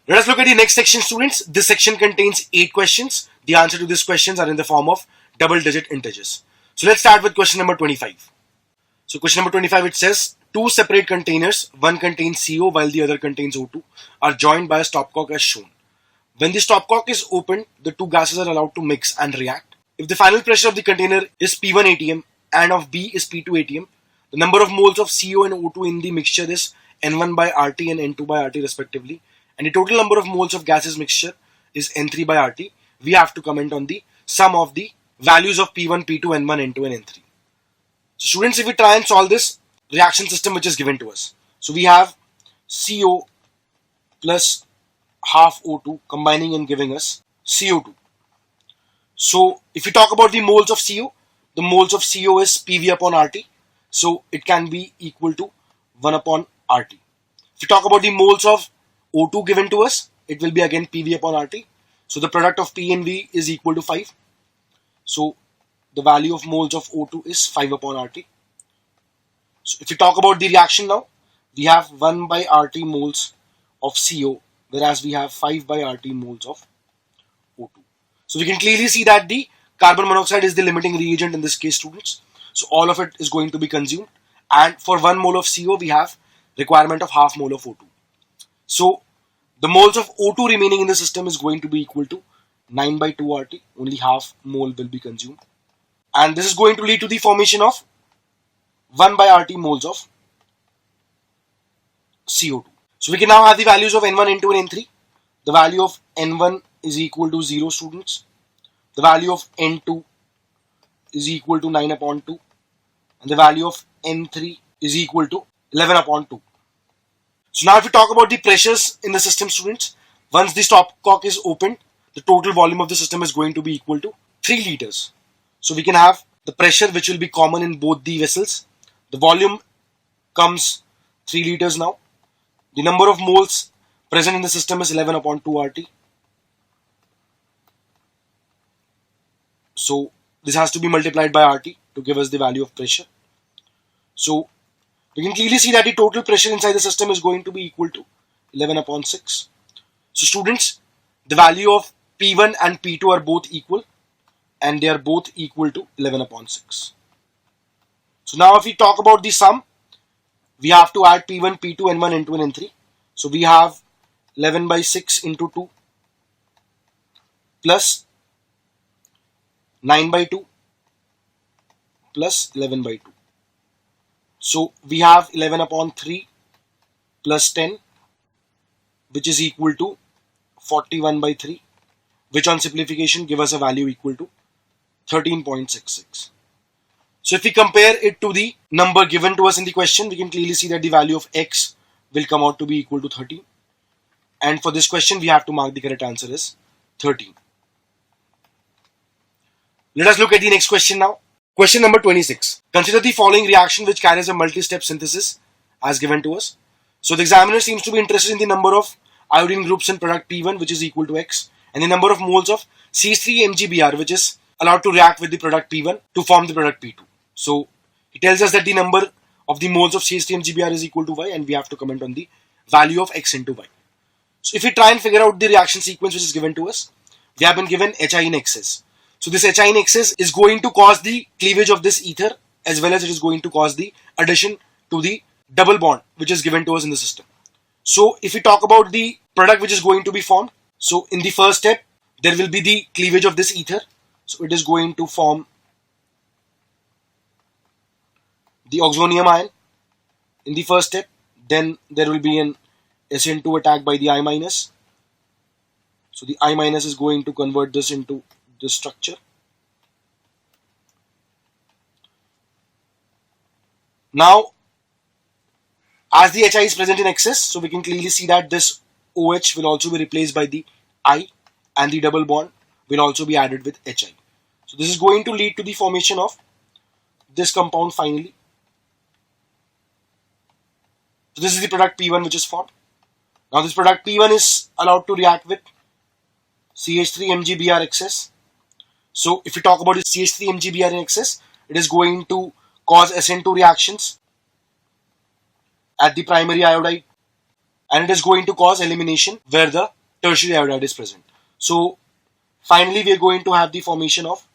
Let us look at the next section, students. This section contains 8 questions. The answer to these questions are in the form of double-digit integers. So let's start with question number 25. So question number 25, it says, two separate containers, one contains CO while the other contains O2, are joined by a stopcock as shown. When the stopcock is opened, the two gases are allowed to mix and react. If the final pressure of the container is P1 atm and of B is P2 atm, the number of moles of CO and O2 in the mixture is N1 by RT and N2 by RT respectively, and the total number of moles of gases mixture is N3 by RT. We have to comment on the sum of the values of P1, P2, N1, N2 and N3. So students, if we try and solve this reaction system which is given to us, so we have CO plus half O2 combining and giving us CO2. So if we talk about the moles of CO, the moles of CO is PV upon RT, so it can be equal to 1 upon RT. If we talk about the moles of O2 given to us, it will be again PV upon RT, so the product of P and V is equal to 5, so the value of moles of O2 is 5 upon RT. So if we talk about the reaction now, we have 1 by RT moles of CO, whereas we have 5 by RT moles of O2. So we can clearly see that the carbon monoxide is the limiting reagent in this case, students. So all of it is going to be consumed, and for 1 mole of CO we have requirement of half mole of O2. So the moles of O2 remaining in the system is going to be equal to 9 by 2 RT, only half mole will be consumed, and this is going to lead to the formation of 1 by RT moles of CO2. So we can now have the values of N1, N2 and N3. The value of N1 is equal to 0, students. The value of N2 is equal to 9 upon 2. And the value of N3 is equal to 11 upon 2. So now if we talk about the pressures in the system, students, once the stopcock is opened, the total volume of the system is going to be equal to 3 liters. So we can have the pressure which will be common in both the vessels. The volume comes 3 liters now. The number of moles present in the system is 11 upon 2 RT. So this has to be multiplied by RT to give us the value of pressure. So we can clearly see that the total pressure inside the system is going to be equal to 11 upon 6. So students, the value of P1 and P2 are both equal, and they are both equal to 11 upon 6. So now if we talk about the sum, we have to add P1, P2, N1, N2 and N3. So we have 11 by 6 into 2 plus 9 by 2 plus 11 by 2. So we have 11 upon 3 plus 10, which is equal to 41 by 3, which on simplification give us a value equal to 13.66. So if we compare it to the number given to us in the question, we can clearly see that the value of X will come out to be equal to 13. And for this question, we have to mark the correct answer as 13. Let us look at the next question now. Question number 26. Consider the following reaction which carries a multi-step synthesis as given to us. So the examiner seems to be interested in the number of iodine groups in product P1, which is equal to X, and the number of moles of CH3 MgBr, which is allowed to react with the product P1 to form the product P2. So he tells us that the number of the moles of CH3 MgBr is equal to Y, and we have to comment on the value of X into Y. So if we try and figure out the reaction sequence which is given to us, we have been given HI in excess. So this HI in excess is going to cause the cleavage of this ether, as well as it is going to cause the addition to the double bond which is given to us in the system. So if we talk about the product which is going to be formed, so in the first step there will be the cleavage of this ether. So it is going to form the oxonium ion in the first step. Then there will be an SN2 attack by the I minus. So the I minus is going to convert this into this structure. Now, as the HI is present in excess, so we can clearly see that this OH will also be replaced by the I, and the double bond will also be added with HI. So this is going to lead to the formation of this compound finally. So this is the product P1 which is formed. Now this product P1 is allowed to react with CH3 MgBr excess. So if we talk about the CH3 MgBr in excess, it is going to cause SN2 reactions at the primary iodide, and it is going to cause elimination where the tertiary iodide is present. So finally we are going to have the formation of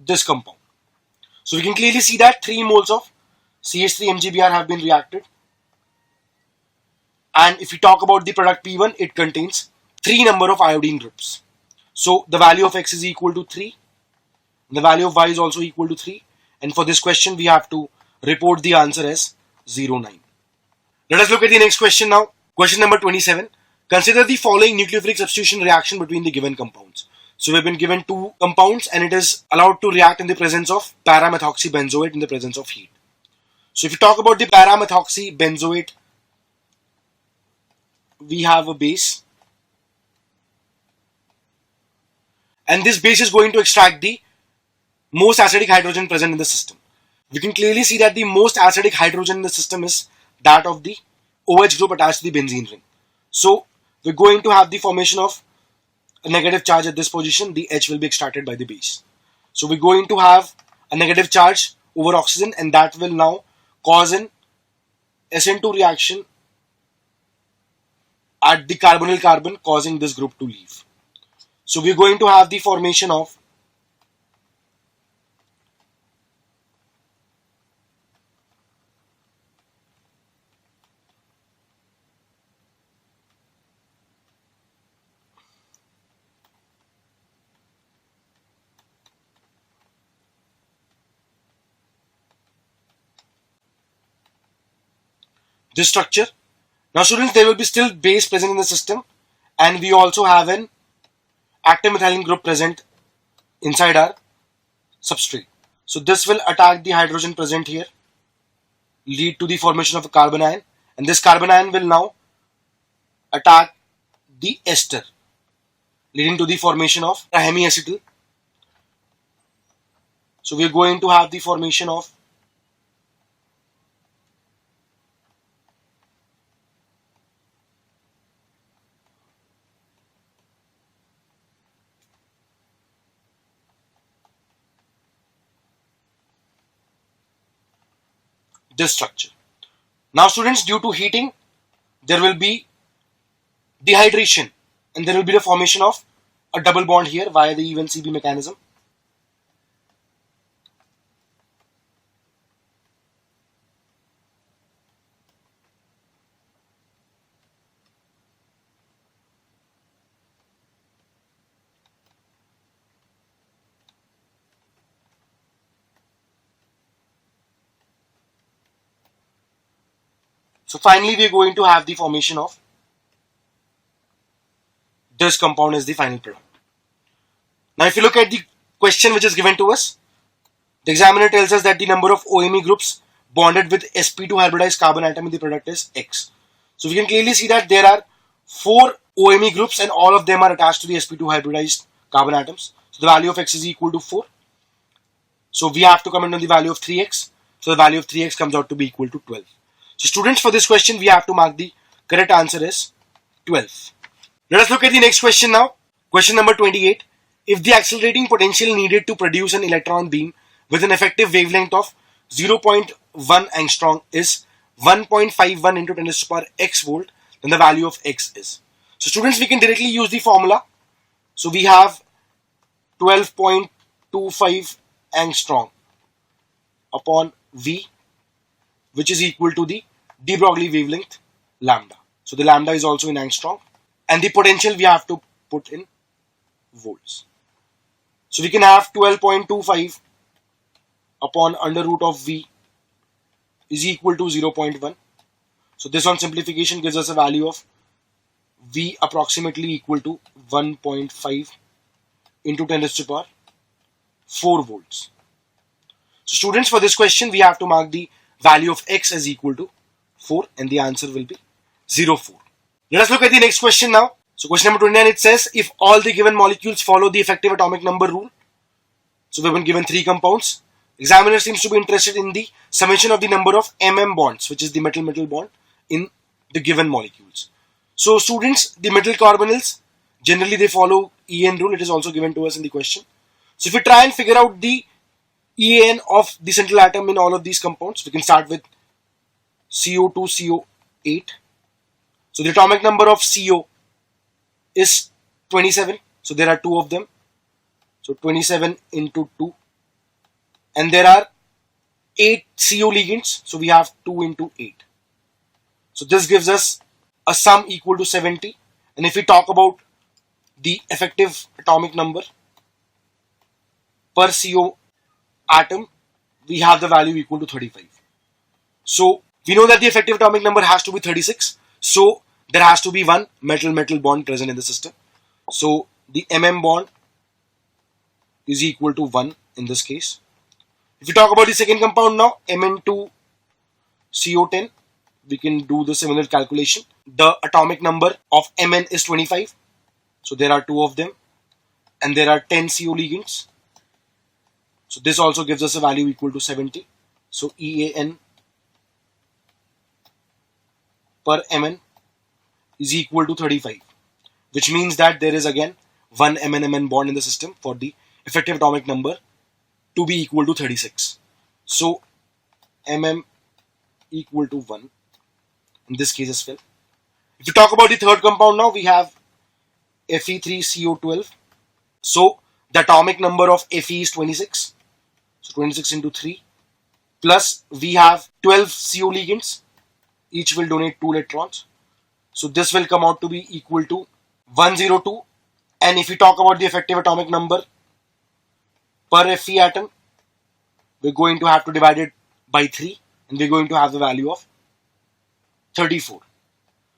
this compound. So we can clearly see that 3 moles of CH3 have been reacted, and if we talk about the product P1, it contains 3 number of iodine groups. So the value of X is equal to 3, the value of Y is also equal to 3, and for this question we have to report the answer as 09. Let us look at the next question now. Question number 27. Consider the following nucleophilic substitution reaction between the given compounds. So we have been given 2 compounds and it is allowed to react in the presence of para-methoxybenzoate in the presence of heat. So if you talk about the para-methoxybenzoate, we have a base, and this base is going to extract the most acidic hydrogen present in the system. We can clearly see that the most acidic hydrogen in the system is that of the OH group attached to the benzene ring. So we're going to have the formation of a negative charge at this position. The H will be extracted by the base. So we're going to have a negative charge over oxygen, and that will now cause an SN2 reaction at the carbonyl carbon, causing this group to leave. So we're going to have the formation of this structure. Now students, there will be still base present in the system, and we also have an active methylene group present inside our substrate. So this will attack the hydrogen present here, lead to the formation of a carbon ion, and this carbon ion will now attack the ester, leading to the formation of a hemiacetal. So we are going to have the formation of this structure. Now students, due to heating, there will be dehydration, and there will be the formation of a double bond here via the E1CB mechanism. So finally we are going to have the formation of this compound as the final product. Now if you look at the question which is given to us, the examiner tells us that the number of OMe groups bonded with sp2 hybridized carbon atom in the product is X. So we can clearly see that there are 4 OMe groups and all of them are attached to the sp2 hybridized carbon atoms. So the value of X is equal to 4. So we have to comment on the value of 3X. So the value of 3X comes out to be equal to 12. So students, for this question we have to mark the correct answer as 12. Let us look at the next question now. Question number 28. If the accelerating potential needed to produce an electron beam with an effective wavelength of 0.1 angstrom is 1.51 into 10 to the power x volt, then the value of X is. So students, we can directly use the formula. So we have 12.25 angstrom upon V, which is equal to the de Broglie wavelength lambda. So the lambda is also in angstrom, and the potential we have to put in volts. So we can have 12.25 upon under root of V is equal to 0.1. So this on simplification gives us a value of V approximately equal to 1.5 into 10 to the power 4 volts. So students, for this question we have to mark the value of X as equal to 4, and the answer will be 0.4. Let us look at the next question now. So question number 29, it says if all the given molecules follow the effective atomic number rule. So we have been given 3 compounds. Examiner seems to be interested in the summation of the number of bonds, which is the metal-metal bond in the given molecules. So students, the metal carbonyls, generally they follow EN rule. It is also given to us in the question. So if we try and figure out the EAN of the central atom in all of these compounds, we can start with CO2, CO8. So the atomic number of CO is 27. So there are two of them. So 27 into 2. And there are 8 CO ligands. So we have 2 into 8. So this gives us a sum equal to 70. And if we talk about the effective atomic number per CO atom, we have the value equal to 35. So we know that the effective atomic number has to be 36. So there has to be one metal-metal bond present in the system. So the MM bond is equal to 1 in this case. If we talk about the second compound now, Mn2 CO10, we can do the similar calculation. The atomic number of Mn is 25. So there are two of them. And there are 10 CO ligands. So this also gives us a value equal to 70. So EAN per Mn is equal to 35. Which means that there is again one Mn-Mn bond in the system for the effective atomic number to be equal to 36. So mm equal to 1 in this case as well. If you talk about the third compound now, we have Fe3CO12. So the atomic number of Fe is 26. So 26 into 3. Plus we have 12 CO ligands. Each will donate 2 electrons. So this will come out to be equal to 102. And if we talk about the effective atomic number per Fe atom, we're going to have to divide it by 3 and we're going to have the value of 34.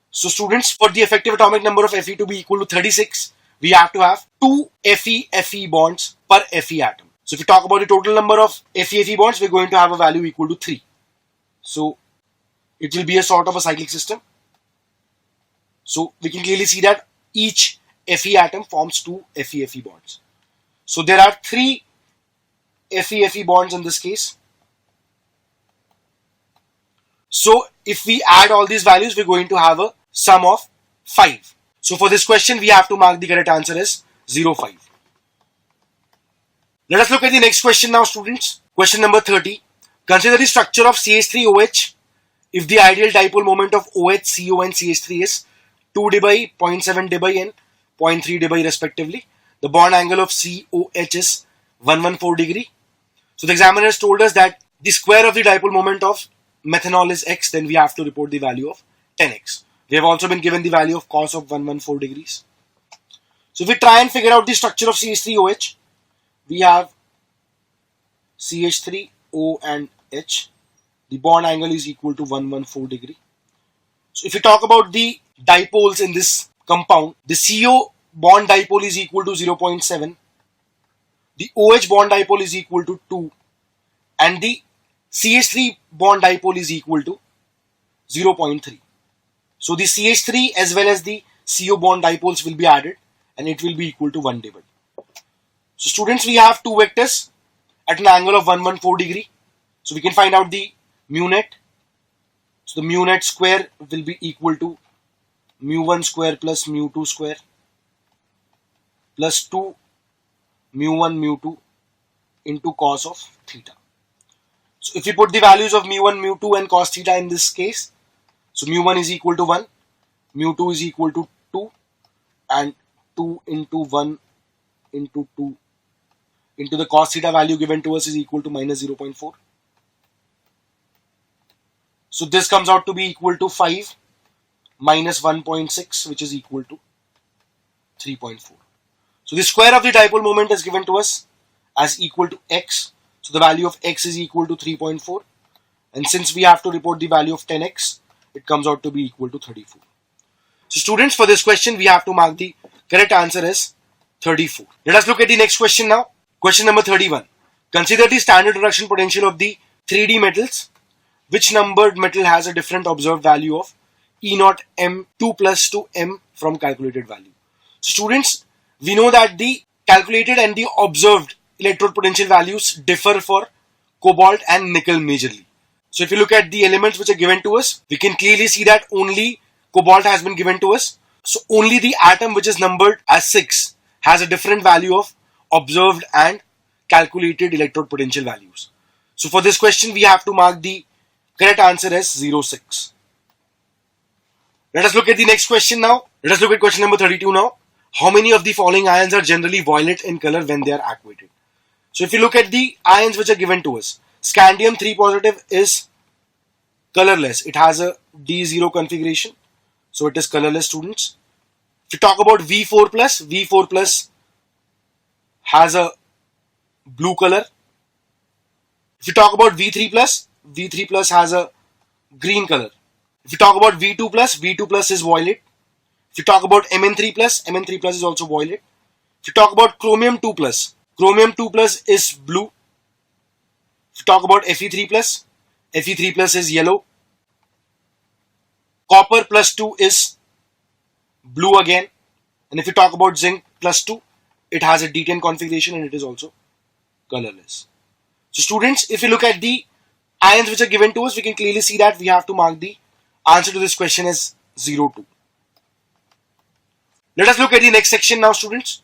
So students, for the effective atomic number of Fe to be equal to 36, we have to have 2 Fe-Fe bonds per Fe atom. So if we talk about the total number of Fe-Fe bonds, we're going to have a value equal to 3. So it will be a sort of a cyclic system. So we can clearly see that each Fe atom forms 2 Fe-Fe bonds. So there are 3 Fe-Fe bonds in this case. So if we add all these values, we're going to have a sum of 5. So for this question, we have to mark the correct answer as 05. Let us look at the next question now, students. Question number 30. Consider the structure of CH3OH if the ideal dipole moment of OH, CO and CH3 is 2 dBi, 0.7 dBi and 0.3 dBi respectively. The bond angle of COH is 114 degree. So the examiner has told us that the square of the dipole moment of methanol is x, then we have to report the value of 10x. We have also been given the value of cos of 114 degrees. So if we try and figure out the structure of CH3OH, we have CH3O and H. The bond angle is equal to 114 degree. So if we talk about the dipoles in this compound, the CO bond dipole is equal to 0.7. The OH bond dipole is equal to 2. And the CH3 bond dipole is equal to 0.3. So the CH3 as well as the CO bond dipoles will be added and it will be equal to 1 dBi. So students, we have two vectors at an angle of 114 degree. So we can find out the mu net. So the mu net square will be equal to mu1 square plus mu2 square plus 2 mu1 mu2 into cos of theta. So if we put the values of mu1, mu2 and cos theta in this case, so mu1 is equal to 1, mu2 is equal to 2 and 2 into 1 into 2 into the cos theta value given to us is equal to minus 0.4. So this comes out to be equal to 5 minus 1.6, which is equal to 3.4. So the square of the dipole moment is given to us as equal to x. So the value of x is equal to 3.4. And since we have to report the value of 10x, it comes out to be equal to 34. So students, for this question, we have to mark the correct answer as 34. Let us look at the next question now. Question number 31. Consider the standard reduction potential of the 3D metals. Which numbered metal has a different observed value of E0 M2 plus to M from calculated value? So students, we know that the calculated and the observed electrode potential values differ for cobalt and nickel majorly. So if you look at the elements which are given to us, we can clearly see that only cobalt has been given to us. So only the atom which is numbered as 6 has a different value of observed and calculated electrode potential values. So for this question, we have to mark the Correct answer is 06. Let us look at the next question now. Let us look at question number 32 now. How many of the following ions are generally violet in color when they are aquated? So if you look at the ions which are given to us, scandium 3 positive is colorless. It has a D0 configuration. So it is colorless, students. If you talk about V4 plus has a blue color. If you talk about V3 plus has a green color. If you talk about V2 plus is violet. If you talk about Mn3 plus is also violet. If you talk about chromium 2 plus is blue. If you talk about Fe3 plus is yellow. Copper plus 2 is blue again. And if you talk about zinc plus 2, it has a D10 configuration and it is also colorless. So students, if you look at the ions which are given to us, we can clearly see that we have to mark the answer to this question as 02. Let us look at the next section now, students.